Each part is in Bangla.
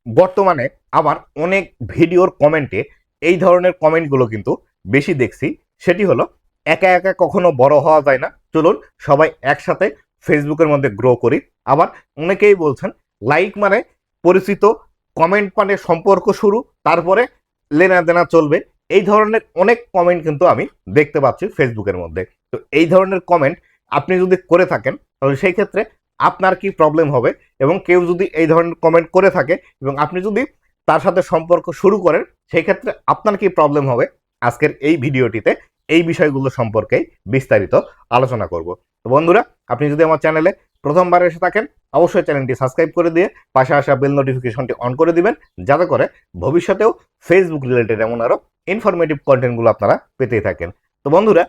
বর্তমানে আবার অনেক ভিডিওর কমেন্টে এই ধরনের কমেন্টগুলো কিন্তু বেশি দেখছি। সেটি হলো, একা একা কখনো বড় হওয়া যায় না, চলুন সবাই একসাথে ফেসবুকের মধ্যে গ্রো করি। আবার অনেকেই বলছেন লাইক মানে পরিচিত, কমেন্ট মানে সম্পর্ক শুরু, তারপরে লেনা দেনা চলবে। এই ধরনের অনেক কমেন্ট কিন্তু আমি দেখতে পাচ্ছি ফেসবুকের মধ্যে। তো এই ধরনের কমেন্ট আপনি যদি করে থাকেন তাহলে সেই ক্ষেত্রে আপনার কি প্রবলেম হবে, এবং কেউ যদি এই ধরনের কমেন্ট করে থাকে এবং আপনি যদি তার সাথে সম্পর্ক শুরু করেন সেই ক্ষেত্রে আপনার কি প্রবলেম হবে, আজকের এই ভিডিওটিতে এই বিষয়গুলো সম্পর্কে বিস্তারিত আলোচনা করব। তো বন্ধুরা, আপনি যদি আমার চ্যানেলে প্রথমবার এসে থাকেন অবশ্যই চ্যানেলটি সাবস্ক্রাইব করে দিয়ে পাশে আসা বেল নোটিফিকেশনটি অন করে দিবেন, যাতে করে ভবিষ্যতেও ফেসবুক রিলেটেড এমন আরও ইনফরমেটিভ কন্টেন্টগুলো আপনারা পেতেই থাকেন। তো বন্ধুরা,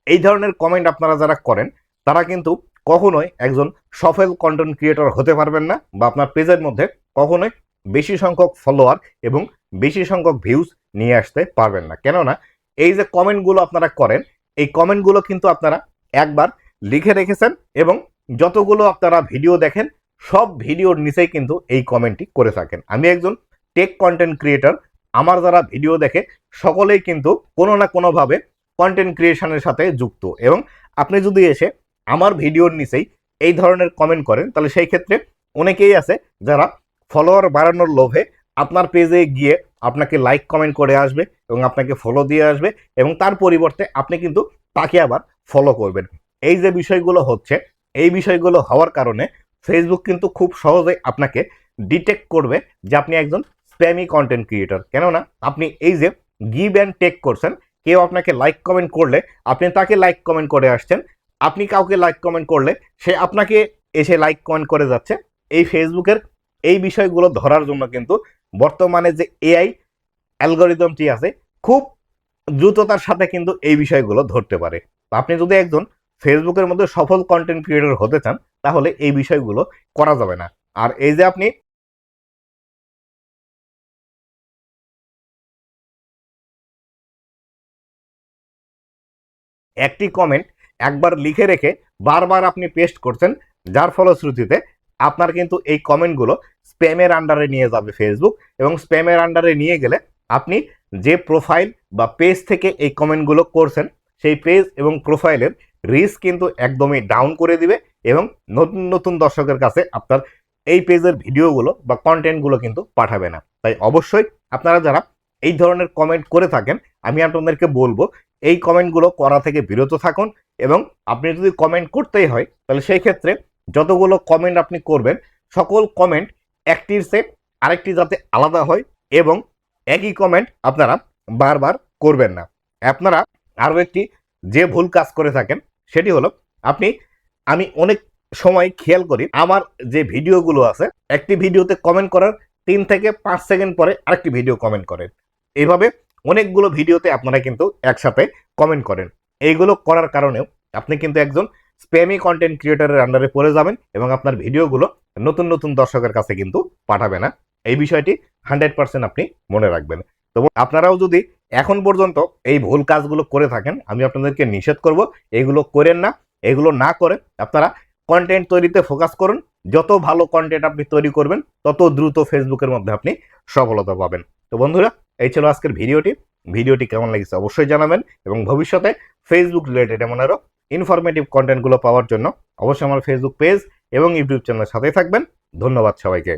এই ধরনের কমেন্ট আপনারা যারা করেন তারা কিন্তু কখনোই একজন সফল কন্টেন্ট ক্রিয়েটর হতে পারবেন না, বা আপনার পেজের মধ্যে কখনোই বেশি সংখ্যক ফলোয়ার এবং বেশি সংখ্যক ভিউজ নিয়ে আসতে পারবেন না। কেননা এই যে কমেন্টগুলো আপনারা করেন, এই কমেন্টগুলো কিন্তু আপনারা একবার লিখে রেখেছেন এবং যতগুলো আপনারা ভিডিও দেখেন সব ভিডিওর নিচেই কিন্তু এই কমেন্টটি করে থাকেন। আমি একজন টেক কন্টেন্ট ক্রিয়েটর, আমার যারা ভিডিও দেখে সকলেই কিন্তু কোনো না কোনোভাবে কন্টেন্ট ক্রিয়েশনের সাথে যুক্ত, এবং আপনি যদি এসে আমার ভিডিওর নিচেই এই ধরনের কমেন্ট করেন তাহলে সেই ক্ষেত্রে অনেকেই আছে যারা ফলোয়ার বাড়ানোর লোভে আপনার পেজে গিয়ে আপনাকে লাইক কমেন্ট করে আসবে এবং আপনাকে ফলো দিয়ে আসবে, এবং তার পরিবর্তে আপনি কিন্তু তাকে আবার ফলো করবেন। এই যে বিষয়গুলো হচ্ছে, এই বিষয়গুলো হওয়ার কারণে ফেসবুক কিন্তু খুব সহজেই আপনাকে ডিটেক্ট করবে যে আপনি একজন স্প্যামি কন্টেন্ট ক্রিয়েটর। কেননা আপনি এই যে গিভ অ্যান্ড টেক করছেন, কেউ আপনাকে লাইক কমেন্ট করলে আপনি তাকে লাইক কমেন্ট করে আসছেন, আপনি কাউকে লাইক কমেন্ট করলে সে আপনাকে এসে লাইক কমেন্ট করে যাচ্ছে। এই ফেসবুকের এই বিষয়গুলো ধরার জন্য কিন্তু বর্তমানে যে এআই অ্যালগোরিদমটি আছে খুব দ্রুততার সাথে কিন্তু এই বিষয়গুলো ধরতে পারে। আপনি যদি একজন ফেসবুকের মধ্যে সফল কন্টেন্ট ক্রিয়েটর হতে চান তাহলে এই বিষয়গুলো করা যাবে না। আর এই যে আপনি একটি কমেন্ট একবার লিখে রেখে বারবার আপনি পেস্ট করছেন, যার ফলশ্রুতিতে আপনার কিন্তু এই কমেন্টগুলো স্প্যামের আন্ডারে নিয়ে যাবে ফেসবুক, এবং স্প্যামের আন্ডারে নিয়ে গেলে আপনি যে প্রোফাইল বা পেজ থেকে এই কমেন্টগুলো করছেন সেই পেজ এবং প্রোফাইলের রিস্ক কিন্তু একদমই ডাউন করে দিবে, এবং নতুন নতুন দর্শকের কাছে আপনার এই পেজের ভিডিওগুলো বা কন্টেন্টগুলো কিন্তু পাঠাবে না। তাই অবশ্যই আপনারা যারা এই ধরনের কমেন্ট করে থাকেন আমি আপনাদেরকে বলবো এই কমেন্টগুলো করা থেকে বিরত থাকুন, এবং আপনি যদি কমেন্ট করতেই হয় তাহলে সেই ক্ষেত্রে যতগুলো কমেন্ট আপনি করবেন সকল কমেন্ট একটির চেয়ে আরেকটি যাতে আলাদা হয়, এবং একই কমেন্ট আপনারা বারবার করবেন না। আপনারা আরও একটি যে ভুল কাজ করে থাকেন সেটি হলো, আমি অনেক সময় খেয়াল করি আমার যে ভিডিওগুলো আছে একটি ভিডিওতে কমেন্ট করার 3 থেকে 5 সেকেন্ড পরে আরেকটি ভিডিও কমেন্ট করেন। এইভাবে অনেকগুলো ভিডিওতে আপনারা কিন্তু একসাথে কমেন্ট করেন। এইগুলো করার কারণেও আপনি কিন্তু একজন স্প্যামি কন্টেন্ট ক্রিয়েটরের আন্ডারে পড়ে যাবেন, এবং আপনার ভিডিওগুলো নতুন নতুন দর্শকের কাছে কিন্তু পাঠাবে না। এই বিষয়টি 100% আপনি মনে রাখবেন। তো আপনারাও যদি এখন পর্যন্ত এই ভুল কাজগুলো করে থাকেন আমি আপনাদেরকে নিষেধ করব এগুলো করেন না। এগুলো না করে আপনারা কন্টেন্ট তৈরিতে ফোকাস করুন। যত ভালো কন্টেন্ট আপনি তৈরি করবেন তত দ্রুত ফেসবুকের মধ্যে আপনি সফলতা পাবেন। তো বন্ধুরা, এই ছিল আজকের ভিডিওটি কেমন লেগেছে অবশ্যই জানাবেন, এবং ভবিষ্যতে ফেসবুক রিলেটেড এমন আরও ইনফরমেটিভ কন্টেন্টগুলো পাওয়ার জন্য অবশ্যই আমার ফেসবুক পেজ এবং ইউটিউব চ্যানেলের সাথেই থাকবেন। ধন্যবাদ সবাইকে।